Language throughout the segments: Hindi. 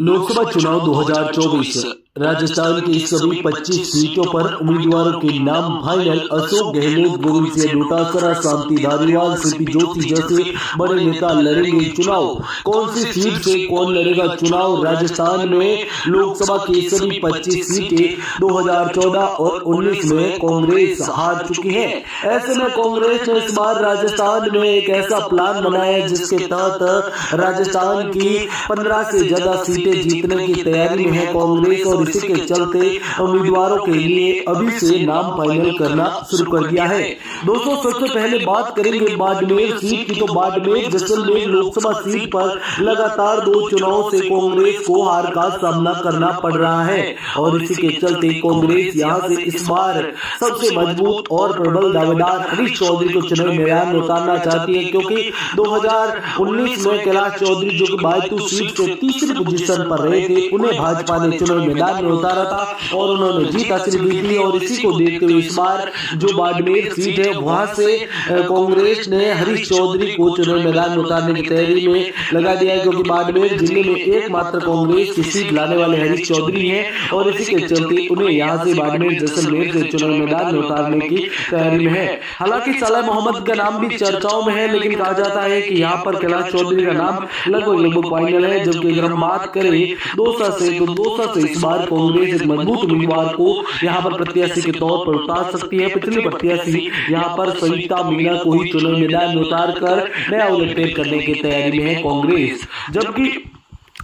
लोकसभा चुनाव 2024 राजस्थान की सभी 25 सीटों पर उम्मीदवारों के नाम फाइनल। अशोक गहलोत, गोविंद सिंह डोटासरा, शांति धारीवाल, सीपी जोशी जैसे बड़े नेता लड़ेंगे चुनाव। कौन सी सीट से कौन लड़ेगा चुनाव? राजस्थान में लोकसभा की सभी 25 सीटें 2014 और 19 में कांग्रेस हार चुकी है। ऐसे में कांग्रेस ने इस बार राजस्थान में एक ऐसा प्लान बनाया जिसके तहत राजस्थान की 15 से ज्यादा सीटें जीतने की तैयारी में है कांग्रेस, और इसी के चलते उम्मीदवारों के लिए अभी से नाम फाइनल करना शुरू कर दिया है। दोस्तों, सबसे पहले बात करेंगे बाड़मेर सीट की। तो बाड़मेर जैसलमेर लोकसभा सीट पर लगातार 2 चुनाव से कांग्रेस को हार का सामना करना पड़ रहा है, और इसी के चलते कांग्रेस यहां से इस बार सबसे मजबूत और प्रबल दावेदार हरीश चौधरी को चुनावी मैदान में उतारना चाहती है, क्योंकि 2019 में कैलाश चौधरी जो कि बायतू सीट से तीसरी पोजीशन पर रहे थे, उन्हें भाजपा ने चुनावी मैदान में उतारा था और उन्होंने जीत हासिल की थी। और इसी को देखते हुए इस बार जो बाड़मेर सीट है वहां से कांग्रेस ने हरीश चौधरी को चुनावी मैदान में उतारने की तैयारी में लगा दिया है, क्योंकि बाड़मेर जिले में एकमात्र कांग्रेस की सीट लाने वाले हरीश चौधरी हैं, और इसी के चलते उन्हें यहां से बाड़मेर जैसलमेर से चुनावी मैदान में उतारने की तैयारी में है। हालांकि साला मोहम्मद का नाम भी चर्चाओं में है, लेकिन कहा जाता है कि यहाँ पर कैलाश चौधरी का नाम लगभग फाइनल है। जबकि अगर हम बात करें दौसा से, तो दौसा से इस बार कांग्रेस एक मजबूत उम्मीदवार को यहाँ पर प्रत्याशी के तौर पर उतार सकती है। पिछले प्रत्याशी यहाँ पर सविता मीणा को ही चुनावी मैदान में उतार कर नया उलटफेर करने की तैयारी में है कांग्रेस। जबकि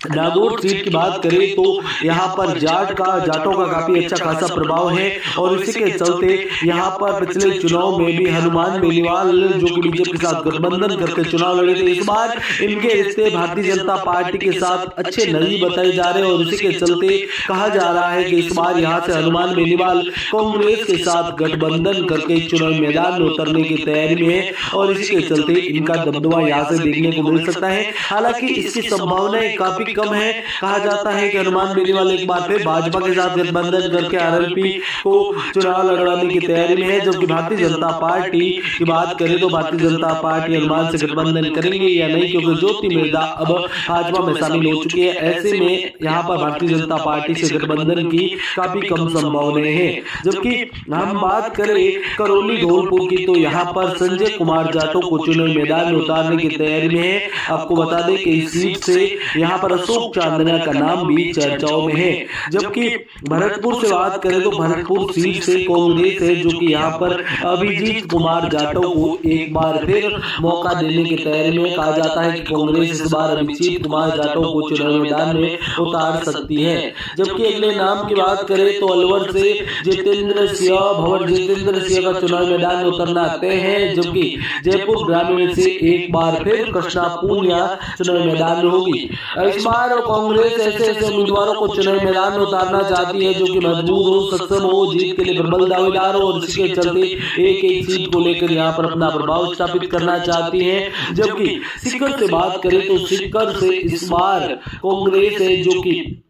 नागौर सीट की बात करें तो यहाँ पर जाटों का काफी अच्छा खासा प्रभाव है, और इसी के चलते यहाँ पर पिछले चुनाव में भी हनुमान बेनीवाल जो कि बीजेपी के साथ गठबंधन करके चुनाव लड़े थे, इस बार इनके रिश्ते भारतीय जनता पार्टी के साथ अच्छे नहीं बताए जा रहे, और इसी के चलते कहा जा रहा है कि इस बार यहाँ से हनुमान बेनीवाल कांग्रेस के साथ गठबंधन करके चुनावी मैदान में उतरने की तैयारी में है, और इसी के चलते इनका दबदबा यहाँ से देखने को मिल सकता है। हालांकि इसकी संभावनाएं काफी कम है। कहा जाता है कि हनुमान बेनीवाल एक बार फिर भाजपा के साथ गठबंधन करके आरएलपी को चुनाव लड़वाने की तैयारी में है। जबकि भारतीय जनता पार्टी की बात करें तो भारतीय जनता पार्टी हनुमान से गठबंधन करेंगे या नहीं, क्योंकि ज्योति मिर्धा अब भाजपा में शामिल हो चुकी है। ऐसे में यहाँ पर भारतीय जनता पार्टी से गठबंधन की काफी कम संभावनाएं हैं। जबकि हम बात करें करौली धौलपुर की, तो यहाँ पर संजय कुमार जाटव को चुनावी मैदान में उतारने की तैयारी में है। आपको बता दें कि इस सीट से यहाँ पर अशोक चांदना का नाम भी चर्चाओं में है। जबकि भरतपुर से बात करें तो भरतपुर सीट से कांग्रेस है जो कि यहाँ पर अभिजीत कुमार जाटव को एक बार फिर मौका देने की तैयारी में। कहा जाता है कि कांग्रेस इस बार अभिजीत कुमार जाटव को चुनावी मैदान में उतार सकती है। जबकि अगले नाम की बात करें तो अलवर से जितेंद्र सिंह, भंवर जितेंद्र सिंह का चुनावी मैदान में उतरना तय है। जबकि जयपुर ग्रामीण से एक बार फिर कृष्णा पूनिया चुनावी मैदान में होगी। इस बार कांग्रेस ऐसे उम्मीदवारों को चुनावी मैदान में उतारना चाहती है जो कि मजबूत हो, सक्षम हो, जीत के लिए प्रबल दावेदार हो, और इसके चलते एक सीट को लेकर यहाँ पर अपना प्रभाव स्थापित करना चाहती है। जबकि सीकर से बात करें तो सीकर से इस बार कांग्रेस है जो कि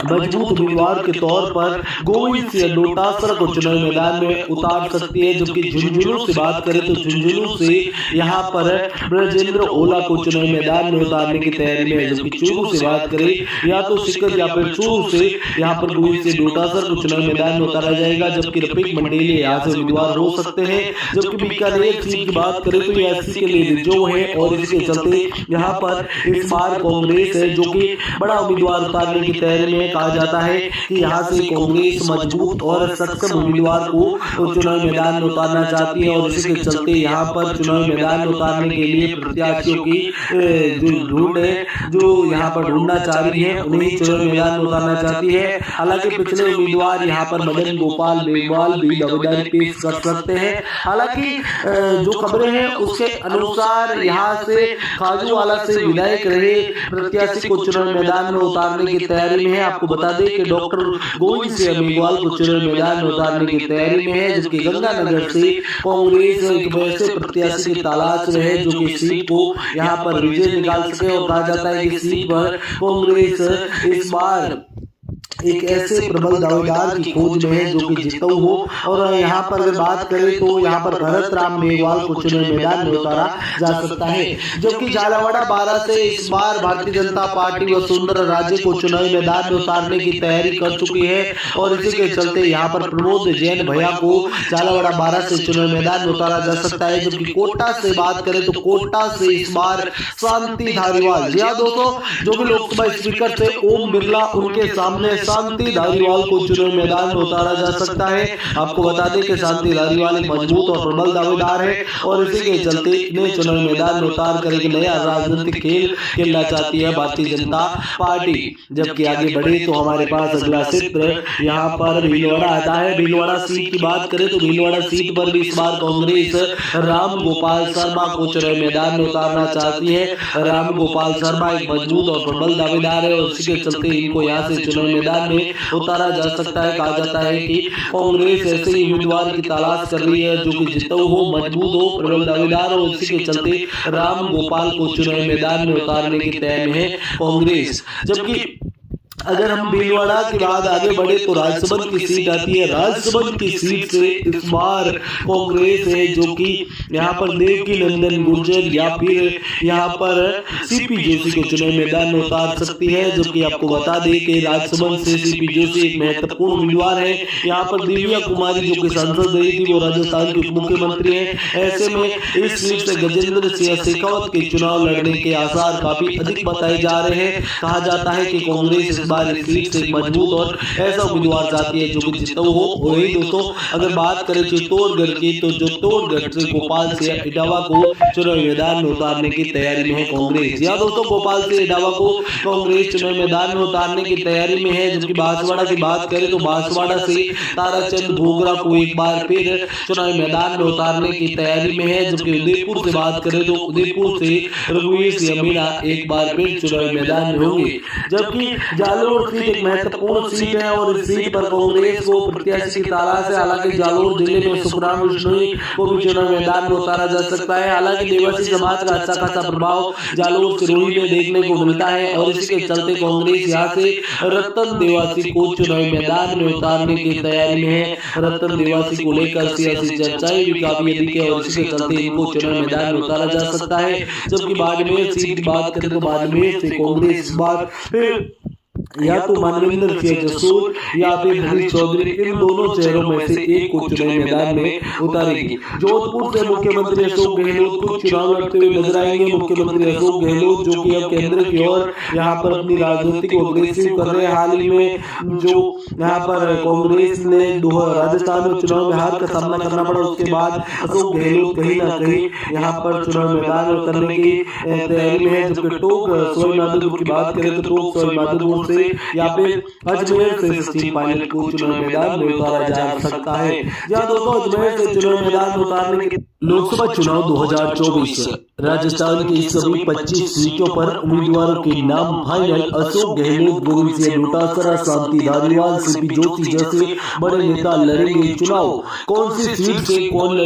मजबूत उम्मीदवार के तौर पर गोविंद सिंह डोटासरा को चुनावी मैदान में उतार सकती है। जबकि झुंझुनू से बात करें तो झुंझुनू से यहाँ पर ब्रजेंद्र ओला को चुनावी मैदान में उतारने की तैयारी में है। जबकि चूरू से बात करें या तो सीकर या फिर चूरू से यहाँ पर गोविंद सिंह डोटासरा को चुनावी मैदान में उतारा जाएगा। जबकि रफीक मंडेले यहाँ से उम्मीदवार हो सकते हैं। जबकि बीकानेर सीट की बात करें तो ये एससी के लिए रिजर्व है, और इसके चलते यहाँ पर इस बार कांग्रेस है जो कि बड़ा उम्मीदवार उतारने की तैयारी में। कहा जाता है कि यहाँ से कांग्रेस मजबूत और सक्षम उम्मीदवार को चुनावी मैदान में उतारना चाहती है, और इसी के चलते यहाँ पर चुनावी मैदान में उतारने के लिए प्रत्याशियों की जो ढूंढ है, जो यहाँ पर ढूंढना चाह रही है, उन्हें चुनावी मैदान में उतारना चाहती है। हालांकि पिछले उम्मीदवार यहाँ पर मदन गोपाल बेनीवाल भी दावेदारी पेश कर सकते हैं। हालांकि जो खबरें हैं उसके अनुसार यहाँ से खाजूवाला से विधायक रहे प्रत्याशी को चुनावी मैदान में उतारने की तैयारी में है। आपको बता दें कि डॉक्टर गोविंद सिंह बेनीवाल को चुनावी मैदान में उतारने की तैयारी में है। जबकि गंगानगर से कांग्रेस एक वैसे प्रत्याशी की तलाश में है जो कि सीट को यहाँ पर विजय निकाल सके, और कहा जाता है कि सीट पर कांग्रेस इस बार एक ऐसे प्रबल दावेदार की खोज में है जो कि जिताऊ हो। और यहाँ पर अगर बात करें तो यहाँ पर भरत राम मेघवाल को चुनावी मैदान में उतारा जा सकता है, जबकि झालावाड़ बारह से इस बार भारतीय जनता पार्टी वसुंधरा राजे को चुनावी मैदान में उतारने की तैयारी कर चुकी है। और इसी के चलते यहाँ पर प्रमोद जैन भैया को झालावाड़ बारह से चुनावी मैदान में उतारा जा सकता है। जबकि कोटा से बात करें तो कोटा से इस बार शांति धारीवाल, जी हाँ दोस्तों, जो भी लोकसभा स्पीकर थे ओम बिरला, उनके सामने शांति धारीवाल को चुनावी मैदान में उतारा जा सकता है। आपको बता दें कि शांति धारीवाल एक मजबूत और प्रबल दावेदार है और इसी के चलते इन्हें चुनावी मैदान में उतार कर एक नया राजनीतिक खेल खेलना चाहती है भारतीय जनता पार्टी। जबकि आगे बढ़े तो हमारे पास अगला क्षेत्र यहाँ पर भीलवाड़ा आता है। भीलवाड़ा सीट की बात करें तो भीलवाड़ा सीट पर भी इस बार कांग्रेस राम गोपाल शर्मा को चुनावी मैदान में उतारना चाहती है। राम गोपाल शर्मा एक मजबूत और प्रबल दावेदार है और इसी के चलते इनको यहाँ से चुनावी मैदान में उतारा जा सकता है। कहा जाता है कि कांग्रेस ऐसे ही उम्मीदवार की तलाश कर रही है जो कि जिताऊ हो, मजबूत हो, प्रबल दावेदार हो। इसी के चलते राम गोपाल को चुनावी मैदान में उतारने की तैयारी में है कांग्रेस। जबकि अगर हम भीलवाड़ा के बाद आगे बढ़े तो राजसमंद की सीट आती है। राजसमंद की सीट से इस बार कांग्रेस है जो कि यहाँ पर देवकी नंदन गुर्जर या फिर यहाँ पर सीपी जोशी को चुनावी मैदान में उतार सकती है। जो कि आपको बता दें कि राजसमंद से सीपी जोशी एक महत्वपूर्ण उम्मीदवार है। यहाँ पर दिव्या कुमारी जो कि सांसद रही थी वो राजस्थान की उप मुख्यमंत्री है। ऐसे में इस सीट से गजेंद्र सिंह शेखावत के चुनाव लड़ने के आसार काफी अधिक बताए जा रहे हैं। कहा जाता है कि कांग्रेस सीट से मजबूत और ऐसा उम्मीदवार चाहती है जो कि जिताऊ हो। वही दोस्तों अगर बात करें चित्तौड़गढ़ की तो चित्तौड़गढ़ से गोपाल सिंह इटावा को चुनावी मैदान में उतारने की तैयारी में है कांग्रेस। या दोस्तों गोपाल सिंह इटावा को कांग्रेस चुनावी मैदान में उतारने की तैयारी में है। जबकि बांसवाड़ा की बात करें तो बांसवाड़ा से ताराचंद भोगरा को एक बार फिर चुनावी मैदान में उतारने की तैयारी में है। जबकि उदयपुर से बात करें तो उदयपुर से रघुवीर सिंह मीणा एक बार फिर चुनावी मैदान में होंगे। जबकि जालोर सीट एक महत्वपूर्ण सीट है और इस सीट पर कांग्रेस को प्रत्याशी की तलाश है। हालांकि जालोर जिले में सुखराम विश्नोई को भी चुनाव मैदान में उतारा जा सकता है। हालांकि देवासी समाज का अच्छा खासा प्रभाव जालोर सिरोही में देखने को मिलता है और इसी के चलते कांग्रेस यहाँ से रतन देवासी को चुनावी मैदान में उतारने की तैयारी में है। रतन देवासी को लेकर सियासी चर्चाएं भी काफी अधिक है और इसी के चलते इनको चुनावी मैदान में उतारा जा सकता है। जबकि बाड़मेर सीट की बात करें तो बाड़मेर से कांग्रेस बार या तो मानवेंद्र सिंह जसूर या फिर हरीश चौधरी, इन दोनों चेहरों में से एक को चुनावी मैदान में उतारेगी। जोधपुर से मुख्यमंत्री अशोक गहलोत को चुनाव लड़ते हुए नजर आएंगे। मुख्यमंत्री अशोक गहलोत जो कि अब केंद्र की ओर यहाँ पर अपनी राजनीति को अग्रेसिव कर रहे हैं। हाल ही में जो यहाँ पर कांग्रेस ने राजस्थान में चुनाव में हार का सामना करना पड़ा, उसके बाद अशोक गहलोत कहीं ना कहीं यहाँ पर चुनाव मैदान में उतरने की तैयारी में है। जबकि टोक सवाई माधोपुर की बात करें तो टोक सवाई माधोपुर से या फिर अजमेर से सचिन पायलट को चुनाव मैदान में उतारा जा सकता है। या दोस्तों अजमेर से चुनाव मैदान में उतारने के लोकसभा चुनाव 2024 राजस्थान की सभी 25 सीटों पर उम्मीदवारों के नाम फाइनल। अशोक गहलोत, गोविंद सिंह डोटासरा, शांति धारीवाल, सीपी जोशी जैसे बड़े नेता लड़ेंगे चुनाव। कौन सी सीट से कौन